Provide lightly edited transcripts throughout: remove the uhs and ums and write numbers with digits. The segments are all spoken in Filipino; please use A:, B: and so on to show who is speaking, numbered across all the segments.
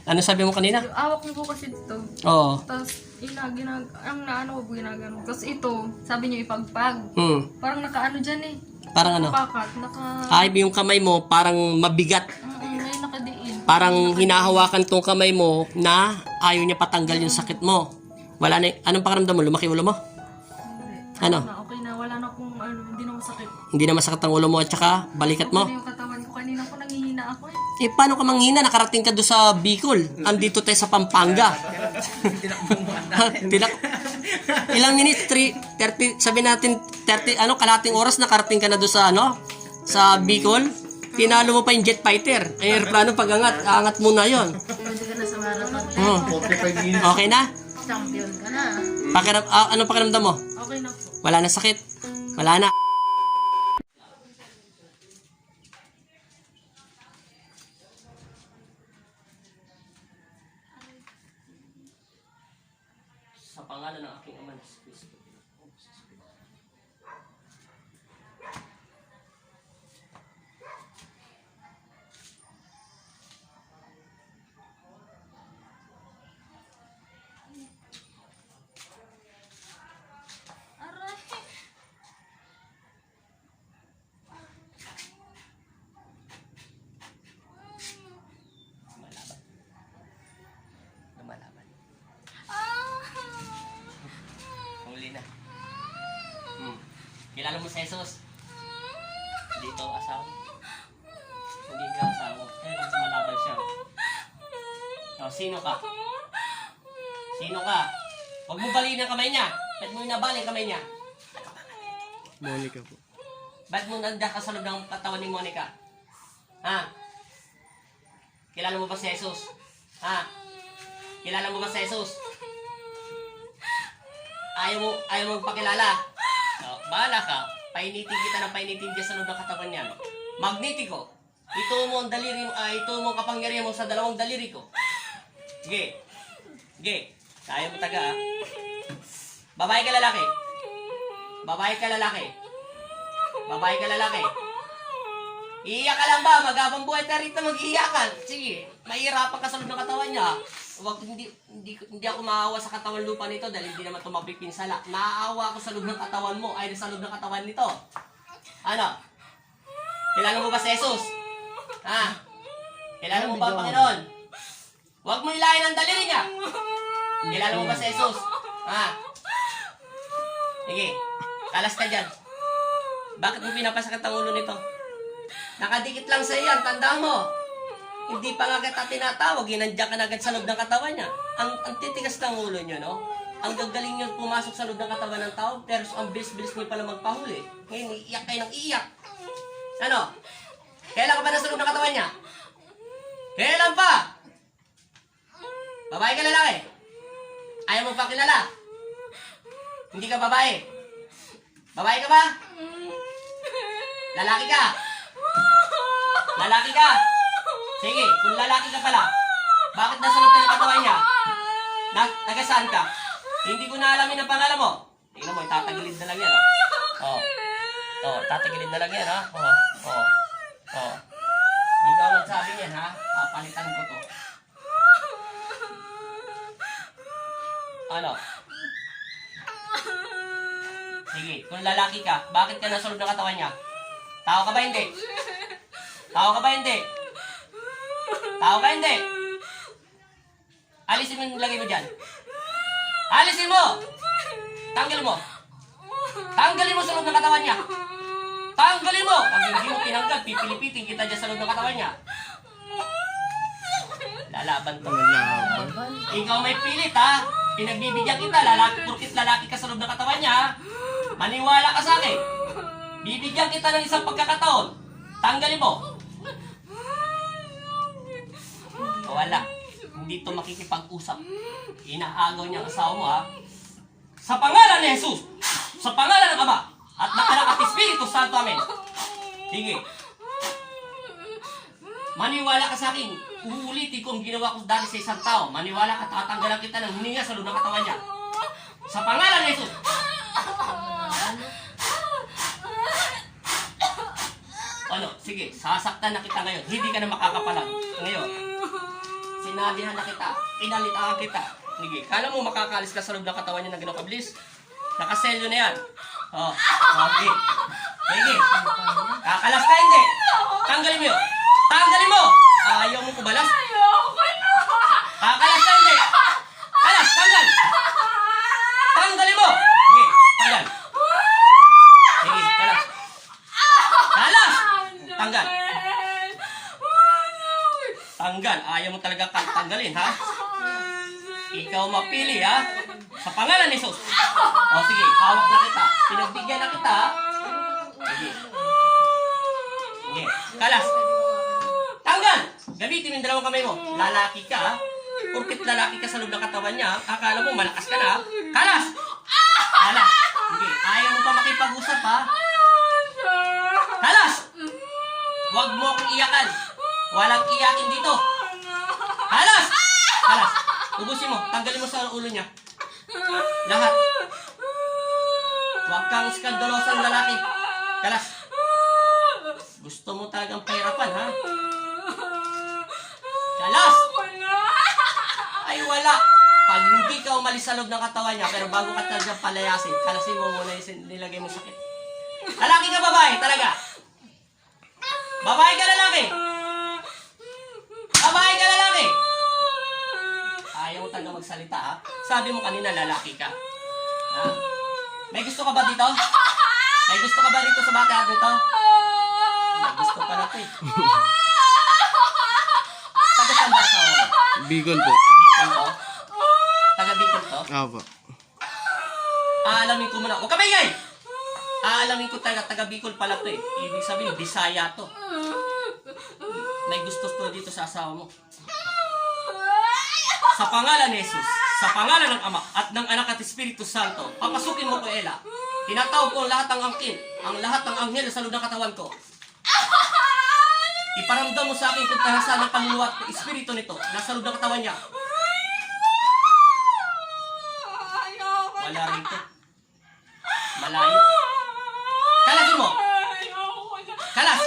A: Ano sabi mo kanina?
B: Yung awak niyo po kasi dito.
A: Oo.
B: Tapos, ang naano ko po ginagano. Tapos ito, sabi niyo ipagpag. Parang nakaano dyan eh.
A: Parang ano?
B: Pakat,
A: Ay, yung kamay mo parang mabigat.
B: may nakadiin.
A: Parang hinahawakan tong kamay mo na ayaw niya patanggal yung sakit mo. Wala na, anong pakiramdam mo? Lumaki ulo mo? Ano?
B: Okay na, wala na akong hindi na masakit.
A: Hindi na masakit ang ulo mo at saka balikat mo?
B: Okay na yung katawan ko. Kanina po nangihina ako eh.
A: Eh, paano ka manghina? Nakarating ka doon sa Bicol. Andito tayo sa Pampanga. Tilak. Ilang minutes? 30, sabi natin, 30, kalating oras nakarating ka na doon sa, sa Bicol. Tinalo mo pa yung jet fighter. Ay, aeroplano pag-angat. Angat mo na yun.
C: Pwede ka na sa marathon.
D: 45 minutes.
A: Okay na?
C: Champion ka na.
A: Anong pakiramdam mo?
B: Okay na po.
A: Wala na sakit? Wala na. Sa pangalan ng aking Ama na si Kristo. Lumalaban. Huli na. Kilala mo si Jesus? Dito asawa. Hindi ka asawa. Eh, lumalaban siya. O, sino ka? Sino ka? Huwag mo baliin ang kamay niya. Ba't mo inabali ang kamay niya?
D: Monica po.
A: Ba't mo nandiyan ka sa loob ng katawan ni Monica? Ha? Kilala mo ba si Jesus? Ha? Kilala mo ba si Jesus? Ayaw mo magpakilala? So, bahala ka. Painitin kita ng painitin dyan sa loob ng katawan niya. No? Magnetiko. Ito mo ang daliri mo, ito mo ang kapangyarihan mo sa dalawang daliri ko. Sige. Sige. Kaya mo taga, Babae ka lalaki? Babae ka lalaki? Babae ka lalaki? Iiyak ka lang ba? Magabang buhay ka rito, mag-iiyakan. Sige, mahirapan ka sa loob ng katawan niya. Hindi ako maawa sa katawan lupa nito dahil hindi naman ito mapipinsala. Naaawa ako sa loob ng katawan mo ay sa loob ng katawan nito. Ano? Kilala mo ba si Jesus? Ha? Kilala mo ba ang Panginoon? Huwag mo ilahin ang daliri niya. Kilala mo ba si Jesus? Ha? Sige, talas ka dyan. Bakit mo pinapasakit ang ulo nito? Nakadikit lang sa iyan, tandaan mo. Hindi pa nga kita tinatawag, inandyan ka na agad sa loob ng katawan niya. Ang titigas ng ulo niyo, no? Ang gagaling niyo pumasok sa loob ng katawan ng tao, pero ang bilis-bilis niyo pala magpahuli. Ngayon, iiyak kayo ng iiyak. Ano? Kailan ka ba nasa loob ng katawan niya? Kailan pa? Babae ka lalaki? Ayaw mo pa kilala? Hindi ka babae? Babae ka ba? Lalaki ka? Lalaki ka? Sige, kung lalaki ka pala, bakit nasa loob ng katawan niya? Taga saan ka? Hindi ko na alamin ang pangalan mo. Tingnan mo, tatagilid na lang yan, oh. Oh, tatagilid na lang yan, ha? Oh. Ikaw nagsabi niyan, ha? Papalitan ko to. Ano? Sige, kung lalaki ka, bakit ka nasa loob ng katawan niya? Tao ka ba hindi? Tao ka ba hindi? Tao ka hindi? Alisin mo yung lagay mo dyan. Alisin mo! Tanggalin mo! Tanggalin mo sa loob ng katawan niya! Tanggalin mo! Pag hindi mo tinanggal, pipilipitin kita dyan sa loob ng katawan niya. Lalaban to. Ikaw may pilit, ha? Pinagbibigyan kita, porkit lalaki ka sa loob ng katawan niya, ha? Maniwala ka sa akin. Bibigyan kita ng isang pagkakataon. Tanggalin mo. Wala. Hindi ito makikipag-usap. Inaagaw niya ang asawa mo, ha? Sa pangalan ni Jesus, sa pangalan ng Ama, at ng Anak at Espiritu Santo, amen. Sige. Maniwala ka sa akin. Uulitin ko ang ginawa ko dati sa isang tao. Maniwala ka, tatanggalan kita ng hininga sa loob ng katawan niya. Sa pangalan ni Jesus. Ano? Sige, sasaktan na kita ngayon. Hindi ka na makakapalag. Ngayon, si Sinabihan na kita. Pinalitaan kita. Sige, kala mo makakalis ka sa loob ng katawan niya na ginokablis? Nakaselyo na yan. Oh, okay. Sige. Kakalas ka hindi. Tanggalin mo yun. Tanggalin mo! Ayaw mo kubalas? Kakalas ka hindi. Kalas, tanggal! Tanggalin mo! Sige, tanggal. Sige, kalas. Kalas! Tanggal. Tanggal. Ayaw mo talaga tanggalin, ha? Ikaw mapili, ha? Sa pangalan ni Jesus. O sige, hawak na kita. Pinagbigyan na kita, ha? Sige. Sige, kalas. Tanggal! Gamitin mo yung dalawang kamay mo. Lalaki ka, ha? Purkit lalaki ka sa loob ng katawan niya, akala mo malakas ka na, ha? Kalas! Kalas! Sige, ayaw mo pa makipag-usap, ha? Kalas! Huwag mo akong iyakan. Walang iyakin dito. Kalas! Kalas! Ubusin mo. Tanggalin mo sa ulo niya. Lahat. Huwag kang skandalosang lalaki. Kalas! Gusto mo talagang pahirapan, ha? Kalas! Ay, wala. Pag hindi ka umalis sa loob ng katawan niya, pero bago ka talaga palayasin, kalasin mo muna yung nilagay mo sakit. Lalaki ka, babae? Talaga? Babae ka, lalaki? Babae ka, lalaki? Ayaw mo talaga magsalita, ha? Sabi mo kanina, lalaki ka. Ha? May gusto ka ba dito? May gusto ka ba dito sa bata dito? May gusto pala ito, eh. Taga saan ba asawa mo?
D: Bicol po.
A: Bicol to? Taga Bicol to?
D: Opo.
A: Aalamin ko muna. Huwag ka maingay! Aalamin ko taga Bicol pala to, eh. Ibig sabihin, Bisaya to. May gusto to dito sa asawa mo. Sa pangalan ni Jesus, sa pangalan ng Ama at ng Anak at Espiritu Santo, papasukin mo ko, Ella. Tinatawag ko ang lahat ng angkin, ang lahat ng anghel sa loob ng katawan ko. Iparamdam mo sa akin kung tahasan ng panuluwa at espiritu nito nasa loob ng katawan niya. Wala rito. Malayo. Kalasin mo! Kalas!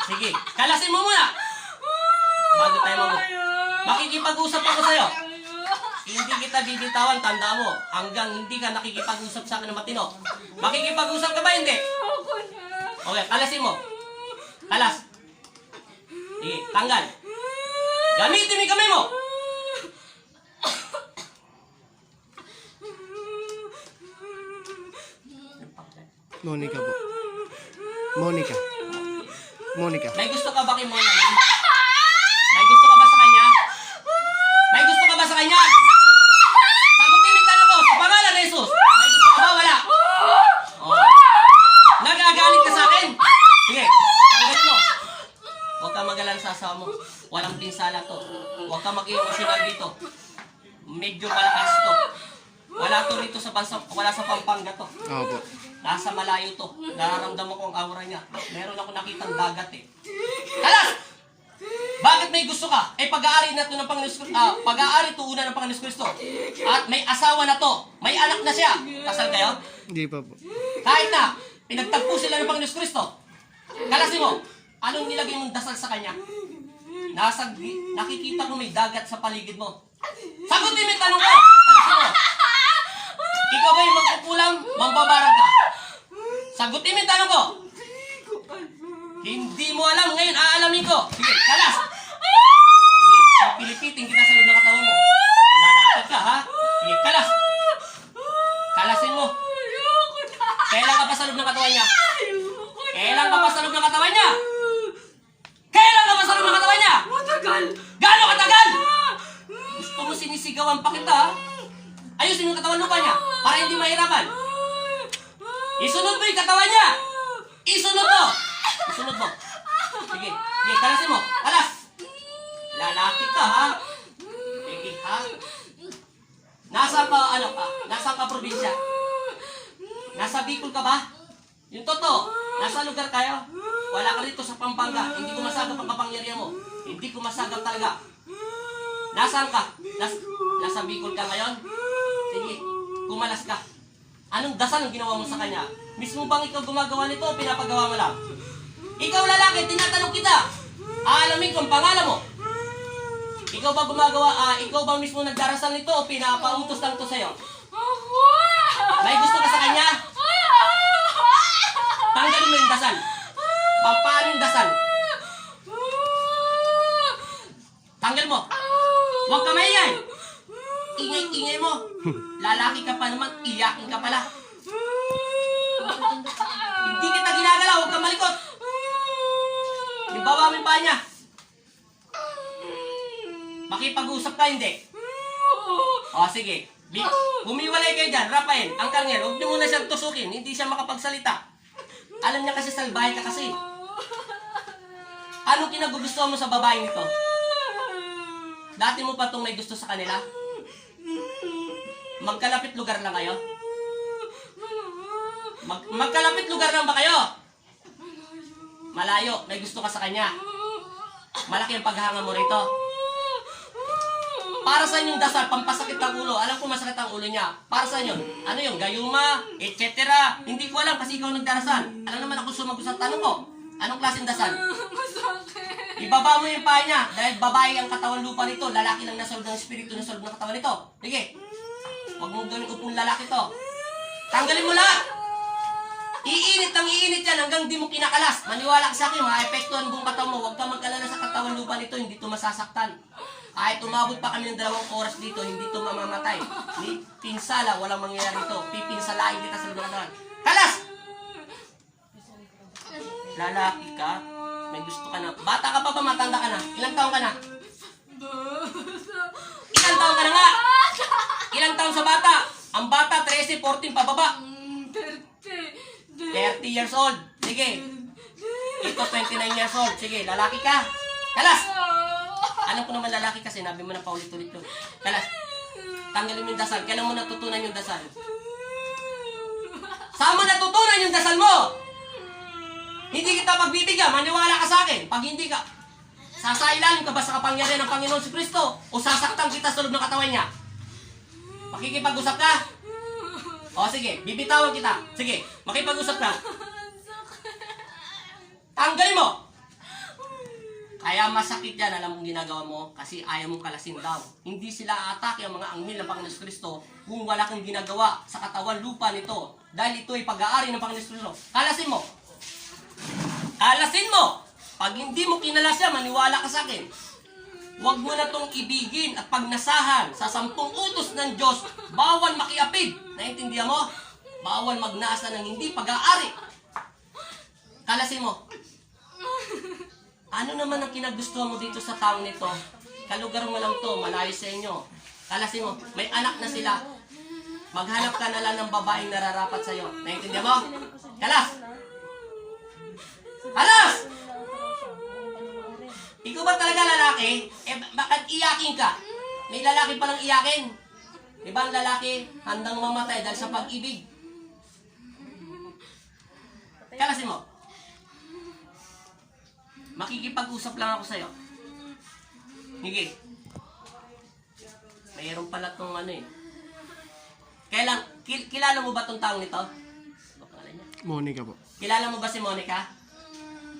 A: Sige, kalasin mo muna! Bago tayo makikipag-usap ako sa'yo. Hindi kita bibitawan, tanda mo. Hanggang hindi ka nakikipag-usap sa akin ng matino. Makikipag-usap ka ba, hindi? Okay, kalasin mo. Kalas. Sige, tanggal. Gamitin mo yung kamay mo.
D: Monica po. Monica. Monica.
A: May gusto ka ba kay Mona? May gusto ka ba sa kanya? May gusto ka ba sa kanya? Sagutin yung tanong ko, sa pangalan ni Jesus. May gusto ka ba? Wala. Oh. Nagagalit ka sa akin? Sige, tanggalin mo. Huwag ka mag-alala sa asawa mo. Walang pinsala to. Huwag ka mag-emotional dito. Medyo malakas to. Wala to rito sa bansa, wala sa Pampanga to.
D: Opo.
A: Nasa malayo to. Nararamdaman ko ang aura niya. Meron ako nakitang dagat, eh. Kalas! Bakit may gusto ka? Eh, pag-aari na to ng Panginoon Kristo. Pag-aari to una ng Panginoon Kristo. At may asawa na to. May anak na siya. Kasal kayo?
D: Hindi pa po.
A: Kahit na, pinagtagpo sila ng Panginoon Kristo. Kalasin mo, anong nilagay mong dasal sa kanya? Nakikita ko may dagat sa paligid mo. Sagutin mo yung tanong ko! Kalasin mo. Ikaw ba yung magkukulang? Mambabarang ka. Sagutin mo yung tanong ko. Hindi mo alam. Ngayon, aalamin ko. Sige, kalas. Sige, pilipitin kita sa loob ng katawan mo. Lalakad ka, ha? Sige, kalas. Kalasin mo. Kailan ka pa sa loob ng katawan niya? Kailan ka pa sa loob ng katawan niya? Kailan ka pa sa loob ng katawan niya?
B: Matagal!
A: Gaano katagal? Gusto mo sinisigawan pa kita, ha? Ayusin yung katawan lupa niya para hindi mahirapan. Isunod mo yung katawan niya. Isunod mo. Isunod mo. Sige, sige, kalasin mo. Kalas. Lalaki ka, ha? Sige, ha? Nasa ka, ano ka? Nasa ka probinsya? Nasa Bicol ka ba? Yung totoo, nasa lugar kayo? Wala ka rito sa Pampanga. Hindi ko masagap ang kapangyarihan mo. Hindi ko masagap talaga. Nasaan ka? Nasa Bicol ka ngayon? Sige, kumalas ka. Anong dasal ang ginawa mo sa kanya? Mismo bang ikaw gumagawa nito o pinapagawa mo lang? Ikaw lalaki, tinatanong kita. Aalamin ko ang pangalan mo. Ikaw ba gumagawa, ikaw ba mismo nagdarasal nito o pinapautos lang to sa'yo? May gusto ka sa kanya? Tanggalin mo yung dasal. Pampano yung dasal? Tanggal mo. Huwag ka maingay. Ingay-ingay mo. Lalaki ka pa naman, iyakin ka pala. Hindi kita ginagalaw, huwag ka malikot. Ibaba mo yung paa niya. Makipag-usap ka, hindi. O, sige. Humiwalay kayo dyan, Rafael. Ang karnel, huwag niyo muna siyang tusukin. Hindi siya makapagsalita. Alam niya kasi salbahe ka kasi. Anong kinagugustuhan mo sa babaeng ito? Dati mo pa itong may gusto sa kanila? Magkalapit lugar lang kayo? Magkalapit lugar lang ba kayo? Malayo. May gusto ka sa kanya. Malaki ang paghanga mo rito. Para sa inyong dasal, pampasakit ng ulo. Alam ko masakit ang ulo niya. Para sa inyo, ano yung gayuma, etc. Hindi ko alam kasi ikaw nagdarasal. Alam naman ako sumagot sa tanong ko. Anong klaseng dasal? Ibaba mo yung paa niya. Dahil babae ang katawan lupa nito. Lalaki lang nasolve ng espiritu na solve ng katawan nito. Sige. Huwag mong gawin upong lalaki to. Tanggalin mo lahat. Iinit ang iinit yan hanggang di mo kinakalas. Maniwala ka sa akin, maepektuhan buong katawan mo. Huwag kang magkalala sa katawan lupa nito. Hindi to masasaktan. Kahit umabot pa kami ng 2 oras dito, hindi to mamamatay. Ni pinsala, walang mangyayari ito. Pipinsalain kita sa lugar na. Kalas! Lalaki ka? May gusto ka na. Bata ka pa ba? Matanda ka na? Ilang taon ka na? Ilang taon ka na nga? Ilang taon sa bata? Ang bata, 13, 14, pababa. 30 years old. Sige. Ito, 29 years old. Sige, lalaki ka. Kalas! Alam ko naman lalaki kasi, nabi mo na paulit-ulit doon. Kalas, tanggalin mo yung dasal. Kailan mo natutunan yung dasal? Saan mo natutunan yung dasal mo? Hindi kita pagbibigyan, maniwala ka sa akin. Pag hindi ka, sasailalim ka ba sa kapangyarihan ng Panginoon si Kristo? O sasaktan kita sa loob ng katawan niya? Makikipag-usap ka? O sige, bibitawan kita. Sige, makipag-usap ka. Tanggalin mo! Kaya masakit yan, alam mong ginagawa mo, kasi ayaw mong kalasin daw. Hindi sila atake ang mga anghel ng Panginoon Kristo kung wala kang ginagawa sa katawan lupa nito. Dahil ito ay pag-aari ng Panginoon Kristo. Kalasin mo! Kalasin mo! Pag hindi mo kinalas yan, maniwala ka sa akin. Huwag mo na itong ibigin at pagnasahan sa 10 utos ng Diyos. Bawal makiapid. Naintindihan mo? Bawal magnasa ng hindi pag-aari. Kalasin mo. Ano naman ang kinagustuhan mo dito sa taong nito? Kalugar mo lang to, malayo sa inyo. Kalasin mo, may anak na sila. Maghanap ka na lang ng babaeng nararapat sa'yo. Naintindihan mo? Kalas! Kalas! Ikaw ba talaga lalaki? Bakit iyakin ka? May lalaki palang iyakin. Ibang lalaki, handang mamatay dahil sa pag-ibig. Kalasin mo. Makikipag-usap lang ako sa'yo. Sige. Mayroon pala itong ano eh. Kilala mo ba itong taong nito? Ano pangalan niya?
D: Monica po.
A: Kilala mo ba si Monica?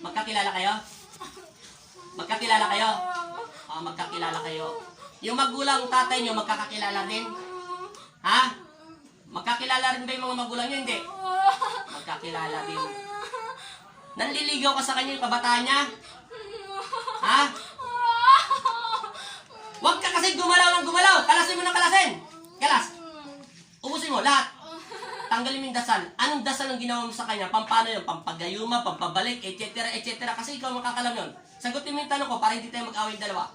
A: Magkakilala kayo? Magkakilala kayo? Magkakilala kayo. Yung magulang tatay niyo, magkakakilala din? Ha? Magkakilala rin ba yung mga magulang niyo? Hindi. Magkakilala din. Nanliligaw ka sa kanya yung kabataan niya? Ha? Huwag ka kasi gumalaw ng gumalaw. Kalasin mo ng kalasin. Kalas. Ubusin mo lahat. Tanggalin mo yung dasal. Anong dasal ang ginawa mo sa kanya? Pampano yun? Pampagayuma, pampabalik, etc. etc. Kasi ikaw makakalam yun. Sagutin mo yung tanong ko para hindi tayo mag-away dalawa.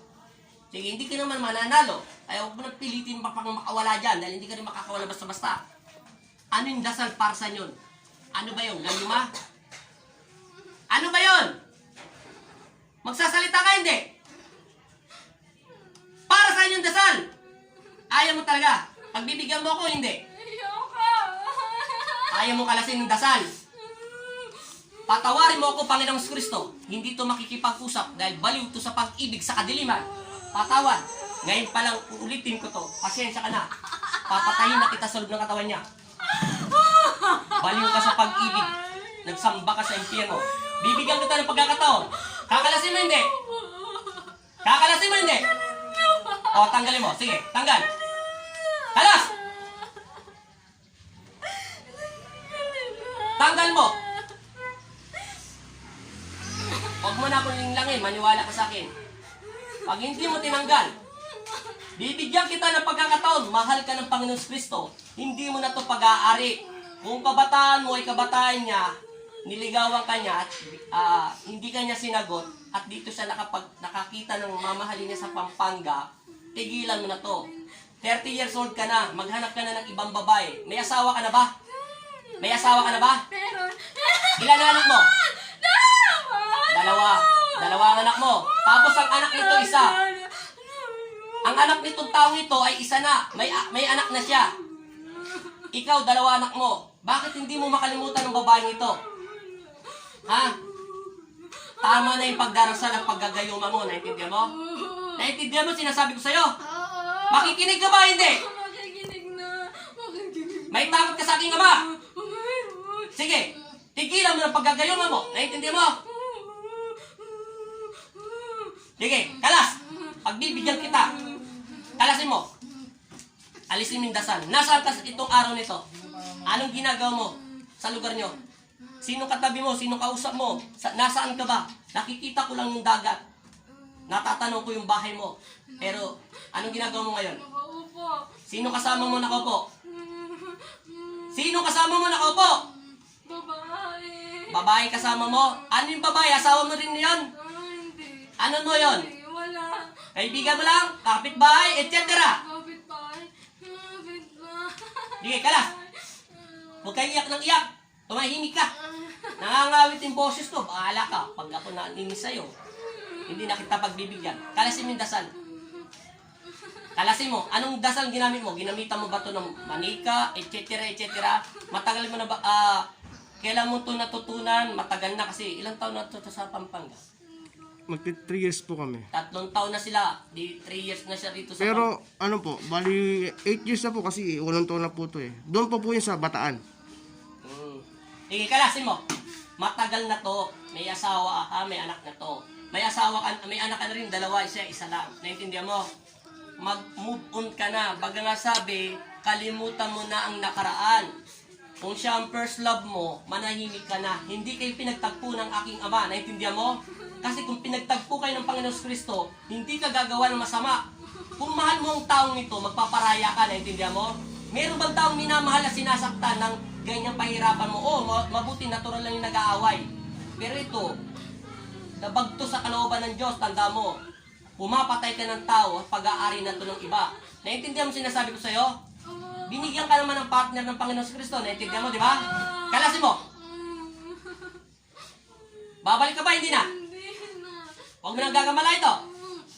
A: Sige, hindi ka naman mananalo. Ay, huwag mo nang pilitin makawala dyan dahil hindi ka rin makakawala basta-basta. Ano yung dasal para sa yun? Ano ba yung gayuma? Ano ba yun? Magsasalita ka, hindi? Para sa inyong dasal. Ayaw mo talaga. Pagbibigyan mo ako, hindi. Ayaw mo kalasin ng dasal. Patawarin mo ako, Panginoong Kristo. Hindi to makikipag-usap dahil baliw to sa pag-ibig sa kadiliman. Patawad. Ngayon pa lang ulitin ko to. Pasensya ka na. Papatayin na kita sa loob ng katawan niya. Baliw ka sa pag-ibig. Nagsamba ka sa impyerno. Bibigyan kita ng pagkakataon. Kakalasin mo hindi. Kakalasin mo hindi. O, tanggalin mo. Sige, tanggal. Kalas! Tanggal mo. Huwag mo na akong linglangin. Maniwala ka sa akin. Pag hindi mo tinanggal, bibigyan kita ng pagkakataon. Mahal ka ng Panginoon Kristo. Hindi mo na to pag-aari. Kung kabataan mo ay kabataan niya, niligawan ka niya at hindi ka niya sinagot at dito siya nakakita ng mamahalin niya sa Pampanga, tigilan mo na to. 30 years old ka na, maghanap ka na ng ibang babae. May asawa ka na ba? May asawa ka na ba?
B: Meron.
A: Ilan ang anak mo? Dalawa. Dalawa ang anak mo. Tapos ang anak nito isa. Ang anak nitong taong ito ay isa na. May anak na siya. Ikaw, dalawa anak mo. Bakit hindi mo makalimutan ng babaeng ito? Ha? Tama na yung pagdarasal at paggagayuma mo. Naintindihan mo? Naintindihan mo sinasabi ko sa'yo? Makikinig ka ba? Hindi.
B: Makikinig na. Makikinig.
A: May takot ka sa aking ama.
B: Meron.
A: Sige. Tigilan mo ng paggagayuma mo. Naintindihan mo? Sige. Kalas. Pagbibigyan kita. Kalasin mo. Alisin mo yung dasal. Nasaan ka itong araw nito? Anong ginagawa mo sa lugar nyo? Sino katabi mo? Sino kausap mo? Nasaan ka ba? Nakikita ko lang yung dagat. Natatanong ko yung bahay mo. Pero, anong ginagawa mo ngayon?
B: Nakaupo.
A: Sino kasama mo nakaupo? Sino kasama mo nakaupo?
B: Babae.
A: Babae kasama mo? Ano yung babae? Asawa mo rin yun?
B: Hindi.
A: Ano mo yun?
B: Hindi, wala.
A: Kaibigan mo lang? Kapitbahay? Etc.
B: Kapit-bahay. Kapit-bahay.
A: Sige, kalas. Huwag kayo iyak ng iyak. Tumahimik ka. Nangangawit yung boses ko. Bahala ka. Pag ako naninis sa'yo, hindi na kita pagbibigyan. Kalasin mo yung dasal. Kalasin mo. Anong dasal ginamit mo? Ginamitan mo ba ito ng manika, etc. etc. Matagal mo na ba? Kailan mo ito natutunan? Matagal na kasi. Ilang taon na ito sa Pampanga?
D: Magti 3 years po kami.
A: 3 taon na sila. 3 years na siya dito sa
D: Pero ano po, bali 8 years na po kasi 8 taon na po to eh. Doon po yun sa Bataan.
A: Sige, kalasin mo. Matagal na to. May asawa ka, may anak na to. May asawa ka, may anak ka na rin, dalawa, isa lang. Naintindihan mo? Mag-move on ka na. Baga nga sabi, kalimutan mo na ang nakaraan. Kung siya ang first love mo, manahimik ka na. Hindi kayo pinagtagpo ng aking ama. Naintindihan mo? Kasi kung pinagtagpo kayo ng Panginoon Kristo, hindi ka gagawa ng masama. Kung mahal mo ang taong ito, magpaparaya ka. Naintindihan mo? Meron bang taong minamahal na sinasaktan ng ganyang pahirapan mo? Oh, mabuti, natural lang yung nag-aaway. Pero ito, nabagto sa kalooban ng Diyos, tanda mo, pumapatay ka ng tao at pag-aari na ito ng iba. Naintindihan mo sinasabi ko sa'yo? Binigyan ka naman ng partner ng Panginoon Kristo. Naintindihan mo, di ba? Kalasin mo. Babalik ka ba? Hindi na.
B: Hindi na.
A: Huwag mo nang gagamala ito.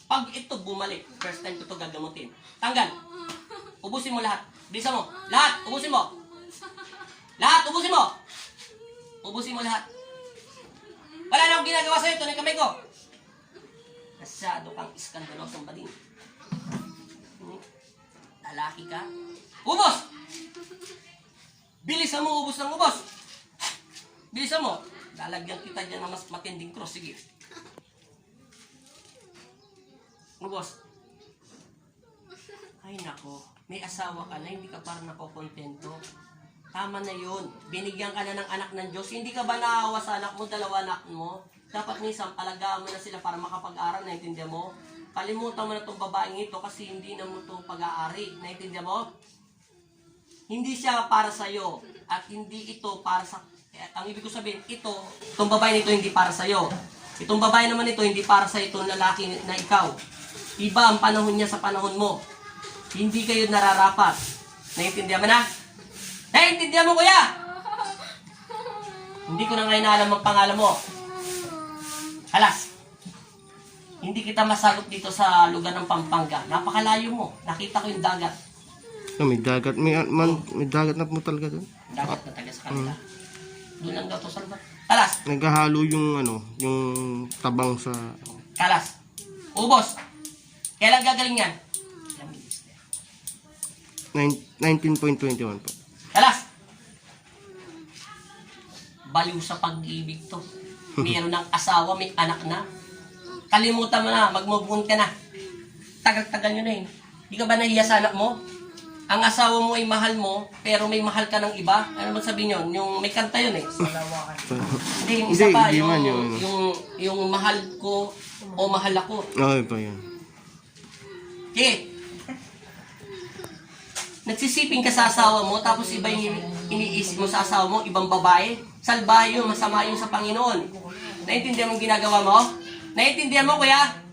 A: Pag ito bumalik, first time ko ito gagamutin. Tanggal. Ubusin mo lahat. Bisa mo. Lahat. Ubusin mo. Lahat. Ubusin mo. Ubusin mo lahat. Wala na akong ginagawa sa'yo. Ito na yung kamay ko. Masyado kang iskandalosong bading. Lalaki ka. Ubos! Bilisan mo, ubos ng ubos. Bilisan mo. Lalagyan kita dyan ng mas matinding cross. Sige. Ubos. Ay nako, may asawa ka na, hindi ka parang nakokontento. Tama na yun. Binigyan ka na ng anak ng Diyos. Hindi ka ba naawa sa anak mo, 2 anak mo? Dapat minsan palagaan mo na sila para makapag-aral, naintindihan mo? Kalimutan mo na itong babaeng ito kasi hindi na mo itong pag-aari. Naintindihan mo? Hindi siya para sa'yo. At hindi ito para sa... ang ibig ko sabihin, itong babae nito hindi para sa'yo. Itong babae naman ito hindi para sa itong lalaki na ikaw. Iba ang panahon niya sa panahon mo. Hindi kayo nararapat. Naintindihan mo na? Naintindihan mo, kuya? Hindi ko na ngayon alam ang pangalan mo. Alas. Hindi kita masagot dito sa lugar ng Pampanga. Napakalayo mo. Nakita ko yung dagat.
D: May dagat. May dagat na po talaga doon.
A: Dagat na taga sa kanila. Doon lang daw to sa lugar. Kalas.
D: Naghahalo yung yung tabang sa...
A: Kalas. Ubos. Kailan gagaling yan?
D: 19.21 po.
A: Kalas. Baliw sa pag-ibig to. Meron ng asawa, may anak na. Kalimutan mo na, mag-move on ka na. tagal-tagal nyo na eh. Di ka ba nahiya sa anak mo? Ang asawa mo ay mahal mo, pero may mahal ka ng iba. Ano ba sabihin yun? Yung may kanta yun eh. Hindi, yung isa pa,
D: Hindi man yun.
A: yung mahal ko o mahal ako.
D: Okay pa yun.
A: Okay. Nagsisiping ka sa asawa mo, tapos iba yung iniisip mo sa asawa mo, ibang babae. Salbahe yun, masama yun sa Panginoon. Naintindihan mo yung ginagawa mo? Naintindihan mo, kuya?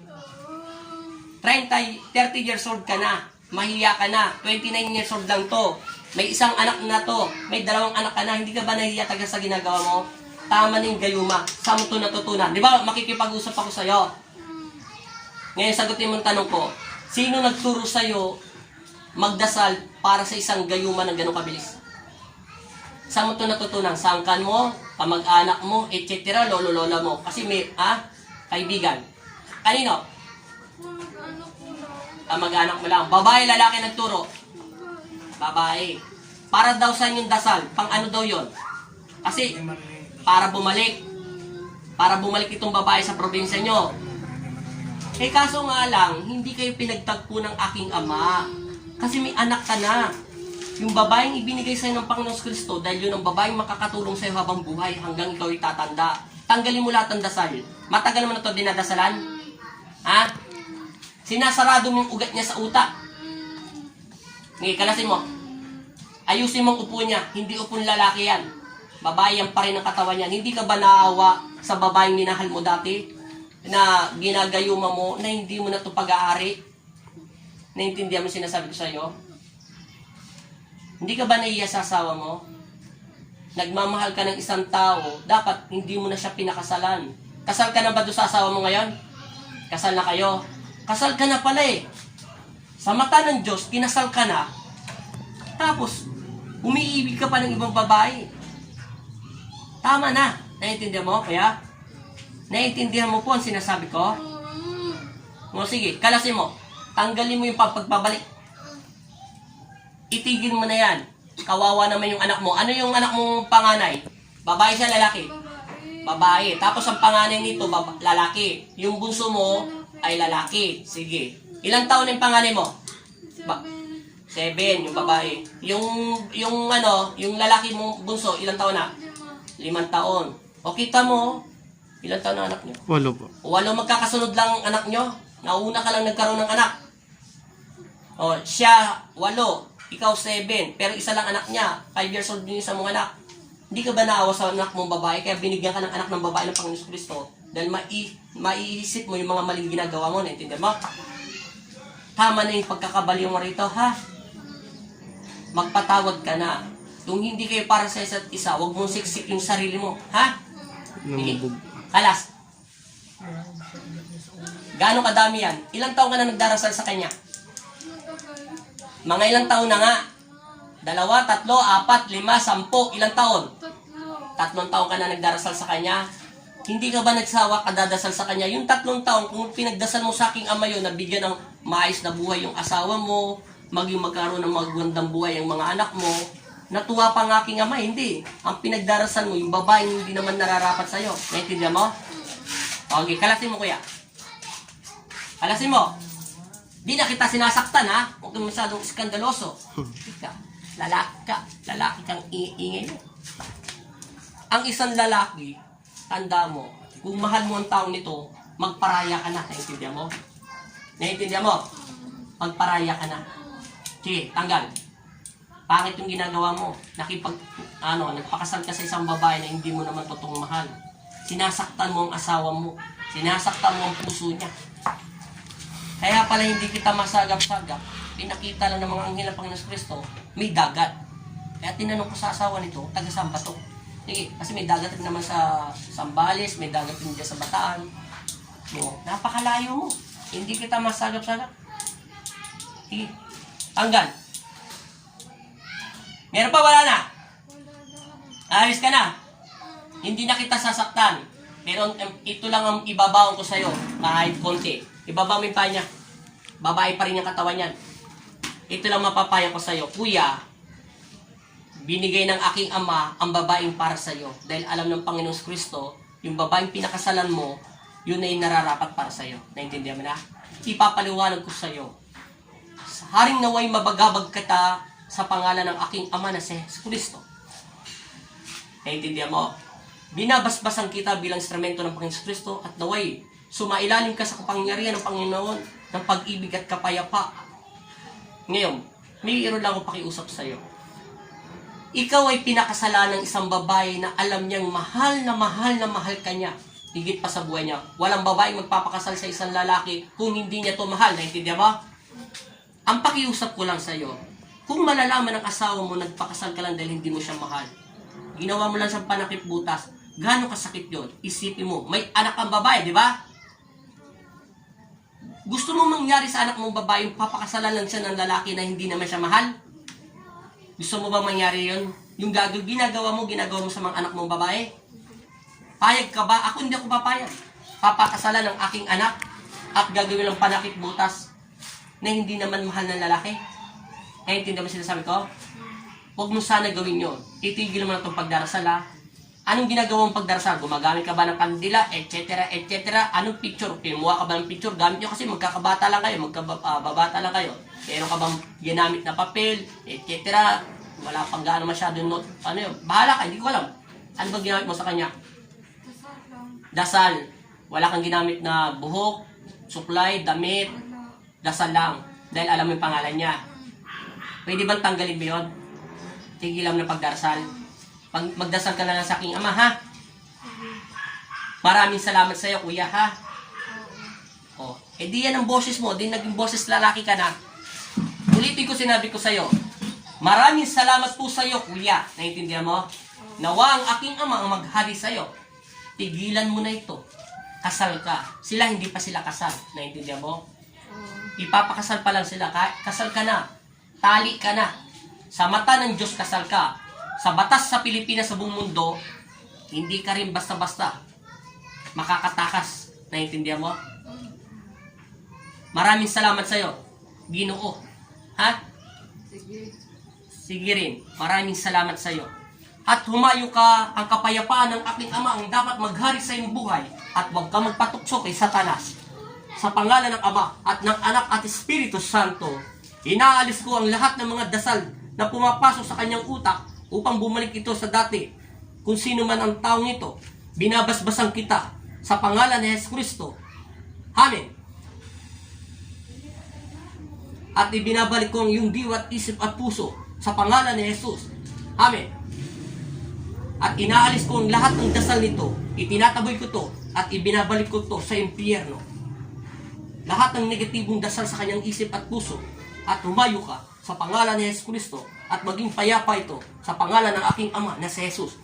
A: 30 years old ka na. Mahiya ka na. 29 years old lang to. May isang anak na to. May 2 anak ka na. Hindi ka ba nahiya taga sa ginagawa mo? Tama na yung gayuma. Saan mo ito natutunan? Di ba, makikipag-usap ako sa'yo. Ngayon, sagutin mo ang tanong ko. Sino nagturo sa'yo magdasal para sa isang gayuma ng ganong kabilis? Saan mo ito natutunan? Sa angkan mo, kamag-anak mo, etc. Lolo-lola mo. Kasi may, kaibigan. Kanino? Kamag-anak mo lang. Babae, lalaki nagturo? Babae. Para daw sa inyong dasal. Pang ano daw yon? Kasi, para bumalik. Para bumalik itong babae sa probinsya nyo. Eh kaso nga lang, hindi kayo pinagtagpo ng aking ama. Kasi may anak ka na. Yung babaeng ibinigay sa'yo ng Panginoon Kristo dahil yun ang babaeng makakatulong sa'yo habang buhay hanggang ikaw itatanda. Tanggalin mo lahat ng dasal. Matagal mo na ito dinadasalan? Ha? Sinasarado mo yung ugat niya sa utak. Ngayon, kalasin mo. Ayusin mo ang upo niya. Hindi upong lalaki yan. Babae yan pa rin ang katawan niyan. Hindi ka ba naawa sa babaeng minahal mo dati? Na ginagayuma mo, na hindi mo na ito pag-aari? Naintindihan mo sinasabi ko sa'yo? Hindi ka ba naiya sa asawa mo? Nagmamahal ka ng isang tao, dapat hindi mo na siya pinakasalan. Kasal ka na ba doon sa asawa mo ngayon? Kasal na kayo? Kasal ka na pala eh. Sa mata ng Diyos, kinasal ka na. Tapos, umiibig ka pa ng ibang babae. Tama na. Naiintindihan mo, kaya? Naiintindihan mo po ang sinasabi ko? O sige, kalasin mo. Tanggalin mo yung pagbabalik. Itigil mo na yan. Kawawa naman yung anak mo. Ano yung anak mong panganay? Babae siya, lalaki? Babae. Tapos ang panganay nito, lalaki. Yung bunso mo ay lalaki. Sige. Ilang taon yung panganay mo? 7, yung babae. Yung lalaki mong bunso, ilang taon na? 5 taon. O kita mo, ilang taon na anak nyo?
D: 8 po.
A: 8 magkakasunod lang ang anak nyo. Nauna ka lang nagkaroon ng anak. O, siya, 8. Ikaw, 7. Pero isa lang anak niya. 5 years old din sa mga anak. Hindi ka ba naawa sa anak mong babae? Kaya binigyan ka ng anak ng babae ng Panginoon Kristo. Dahil maiisip mo yung mga maling ginagawa mo. Naintindihan mo? Tama na yung pagkakabaliw mo rito, ha? Magpatawad ka na. Kung hindi kayo para sa isa't isa, huwag mong siksik yung sarili mo. Ha? Sige. Kalas. Gaano kadami yan? Ilang taon ka na nagdarasal sa kanya? Mga ilang taon na nga? 2, 3, 4, 5, 10. Ilang taon? 3 taon ka na nagdarasal sa kanya? Hindi ka ba nagsawa kadadasal sa kanya? Yung 3 taon, kung pinagdasal mo sa aking ama yun, na bigyan ng maayos na buhay yung asawa mo, maging magkaroon ng magandang buhay ang mga anak mo, natuwa pa ng aking ama, hindi. Ang pinagdarasal mo, yung babaeng hindi naman nararapat sa'yo. Naintindihan mo? Okay, kalasin mo kuya. Kalasin mo. Di na kita sinasaktan ha. Huwag kang masyadong iskandaloso. Lalaki kang iingay mo. Ang isang lalaki, tanda mo, kung mahal mo ang taong nito, magparaya ka na. Naintindihan mo? Naintindihan mo? Magparaya ka na. Sige, tanggal. Pangit yung ginagawa mo. Nagpakasal ka sa isang babae na hindi mo naman totoong mahal. Sinasaktan mo ang asawa mo. Sinasaktan mo ang puso niya. Kaya pala hindi kita masagap-sagap. Pinakita lang ng mga anghel ng Panginoon Kristo, may dagat. Kaya tinanong ko sa asawa nito, taga-saan ba to? Sige, kasi may dagat rin naman sa Sambales, may dagat din dyan sa Bataan. No, napakalayo mo. Hindi kita masagap-sagap. Sige, tanggal. Meron pa, wala na? Alis ka na. Hindi na kita sasaktan. Pero ito lang ang ibabaon ko sa'yo, kahit konti. Ibaba mo yung paa niya. Babae pa rin yung katawan niyan. Ito lang mapapaya ko sa'yo. Kuya, binigay ng aking ama ang babaeng para sa'yo. Dahil alam ng Panginoon Kristo, yung babaeng pinakasalan mo, yun ay nararapat para sa'yo. Naintindihan mo na? ipapaliwanag ko sa iyo. Sa haring naway mabagabag kita sa pangalan ng aking Ama na si Kristo. Naintindihan mo? Binabasbasan kita bilang instrumento ng Panginoon Kristo at naway sumailalim ka sa kapangyarihan ng Panginoon ng pag-ibig at kapayapaan. Ngayon, mayroon lang akong pakiusap sa iyo. Ikaw ay pinakasalan ng isang babae na alam niyang mahal na mahal na mahal ka niya. Higit pa sa buhay niya. Walang babae magpapakasal sa isang lalaki kung hindi niya to mahal. Naintindihan mo? Ang pakiusap ko lang sa iyo, kung malalaman ng asawa mo, nagpakasal ka lang dahil hindi mo siya mahal. Ginawa mo lang siyang panakip butas. Gano'ng kasakit yun? Isipin mo, may anak kang babae, di ba? Gusto mo mangyari sa anak mong babae, yung papakasalan lang siya ng lalaki na hindi naman siya mahal? Gusto mo bang mangyari yun? Yung ginagawa mo sa mga anak mong babae? Payag ka ba? Ako hindi ako papayag. Papakasalan ng aking anak at gagawin ng panakip butas na hindi naman mahal ng lalaki. Naintindihan mo sinasabi ko? Huwag mo sana gawin yun. Itigil mo na itong pagdarasal, ha? Anong ginagawa mong pagdarasal? Gumagamit ka ba ng kandila, etc., etc.? Anong picture? Kinuha ka ba ng picture? Gamit nyo kasi magkakabata lang kayo, magkababata lang kayo. Meron ka bang ginamit na papel, etc.? Wala pang gaano masyadong note. Ano yun? Bahala ka, hindi ko alam. Ano ba ginamit mo sa kanya? Dasal. Wala kang ginamit na buhok, suklay, damit. Dasal lang. Dahil alam mo yung pangalan niya. Pwede bang tanggalin mo yun? Tigilan mo na pagdarasal. Magdasal ka na lang sa aking Ama, ha? Maraming salamat sa iyo, kuya, ha? Oh, di yan ang boses mo. Di naging boses lalaki ka na. Ulitin ko sinabi ko sa iyo. Maraming salamat po sa iyo, kuya. Naintindihan mo? Nawa ang aking Ama ang maghari sa iyo. Tigilan mo na ito. Kasal ka. Sila hindi pa sila kasal. Naintindihan mo? Ipapakasal pa lang sila. Kasal ka na. Tali ka na. Sa mata ng Diyos, kasal ka. Sa batas sa Pilipinas, sa buong mundo, hindi ka rin basta-basta makakatakas. Naintindihan mo? Maraming salamat sa iyo, Ginoo. Ha? Sige rin. Maraming salamat sa iyo. At humayo ka, ang kapayapaan ng aking Ama ang dapat maghari sa iyong buhay at huwag ka magpatukso kay Satanas. Sa pangalan ng Ama at ng Anak at Espiritu Santo, inaalis ko ang lahat ng mga dasal na pumapasok sa kanyang utak upang bumalik ito sa dati. Kung sino man ang taong ito, binabasbasan kita sa pangalan ni Jesus Kristo. Amen. At ibinabalik ko ang iyong diwa at isip at puso sa pangalan ni Jesus. Amen. At inaalis ko ang lahat ng dasal nito, itinataboy ko to at ibinabalik ko to sa impyerno. Lahat ng negatibong dasal sa kanyang isip at puso at humayo ka sa pangalan ni Jesus Kristo at maging payapa ito sa pangalan ng aking Ama na si Jesus.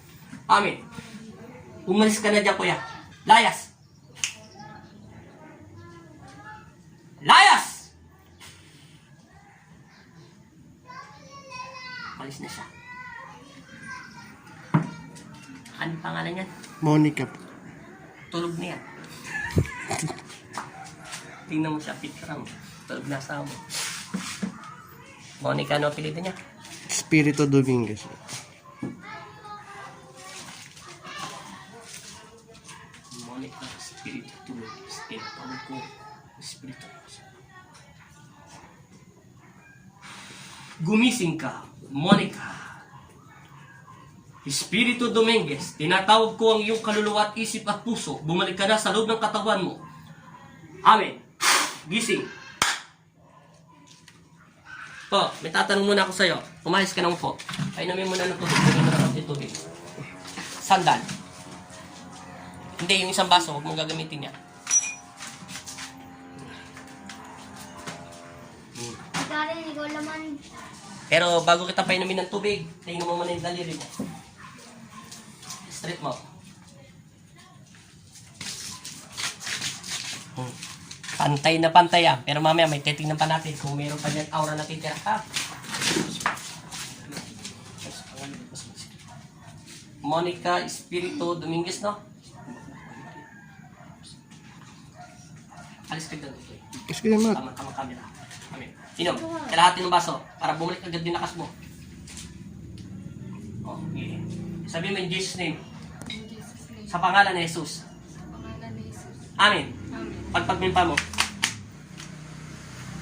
A: Amen. Umalis ka na dyan, kuya. Layas! Layas! Umalis na siya. Ano pangalan niyan?
D: Monica po.
A: Tulog na yan. Tingnan mo siya, picture mo. Tulog na sa mo. Monica, ano apelido niya?
D: Espiritu Dominguez.
A: Monica, Espiritu Dominguez. Tawag ko, Espiritu. Gumising ka, Monica. Espiritu Dominguez, tinatawag ko ang iyong kaluluwa at isip at puso. Bumalik ka na sa loob ng katawan mo. Amen. Gising. Po, may tatanong muna ako sa'yo. Umayos ka na po. Painumin mo na ng tubig. Painumin mo na ng tubig. Sandal. Hindi, yung isang baso. Huwag mong gagamitin niya. Pero bago kita painumin ng tubig, tingnan mo muna yung daliri mo. Straight mo. Pantay na pantay yan. Pero mamaya may titingnan pa natin kung mayroon pa dyan aura na titira. Ha? Monica Espiritu Dominguez, no? Alis ka dyan.
D: Kasi kaya mat.
A: Tama camera. Amen. Inom. Kalahati ng baso para bumalik agad din lakas mo. Okay. Sabihin mo in Jesus' name.
B: In Jesus' name.
A: Sa pangalan ni Jesus.
B: Sa pangalan ni Jesus.
A: Amen.
B: Amen.
A: Pagpagmimpa mo.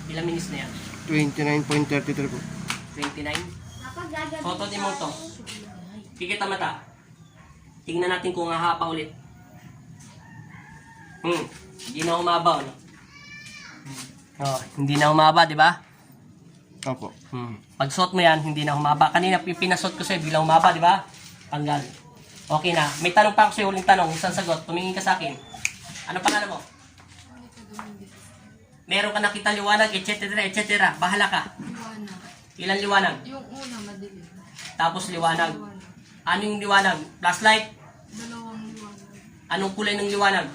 A: Ilang minutes na yan?
D: 29.33 po.
A: 29? Photo din mo to. Pikit ang mata. Tingnan natin kung hahapa ulit. Hindi na humaba, no? Oh, hindi na humaba, di ba?
D: Opo.
A: Pag suot mo yan, hindi na humaba. Kanina pinasuot ko sa'yo, bilang humaba, di ba? Tanggal. Okay na. May tanong pa ako sa'yo, huling tanong. Isang sagot. Tumingin ka sa akin. Ano pangalan mo? Meron ka nakita liwanag, etc. etc. Bahala ka.
B: Liwanag.
A: Ilan liwanag?
B: Yung una, madilim.
A: Tapos liwanag. Anong liwanag? Flashlight?
B: Dalawang liwanag.
A: Anong kulay ng liwanag?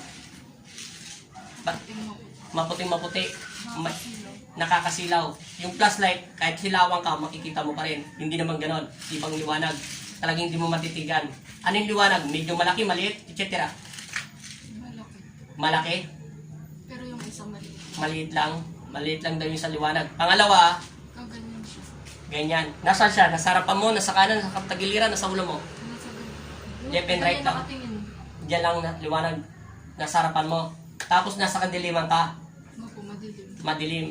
B: Tingnan ko.
A: Maputing maputi.
B: Nakasilaw.
A: Nakakasilaw. Yung flashlight, kahit silawan ka, makikita mo pa rin. Hindi naman ganon. Ibang liwanag. Talagang hindi mo matitigan. Anong liwanag? Medyo malaki, maliit, etc.
B: Malaki.
A: Malaki?
B: Pero yung isa maliit.
A: Maliit lang. Maliit lang daw yung sa liwanag. Pangalawa,
B: Kaganyan siya.
A: ganyan. Nasaan siya? Nasa harapan mo, nasa kanan, nasa tagiliran, nasa ulo mo.
B: Nasa ganyan.
A: Left and right lang.
B: Nakatingin.
A: Diyan lang liwanag. Nasa harapan mo. Tapos nasa kadiliman ka.
B: Opo, madilim.
A: Madilim.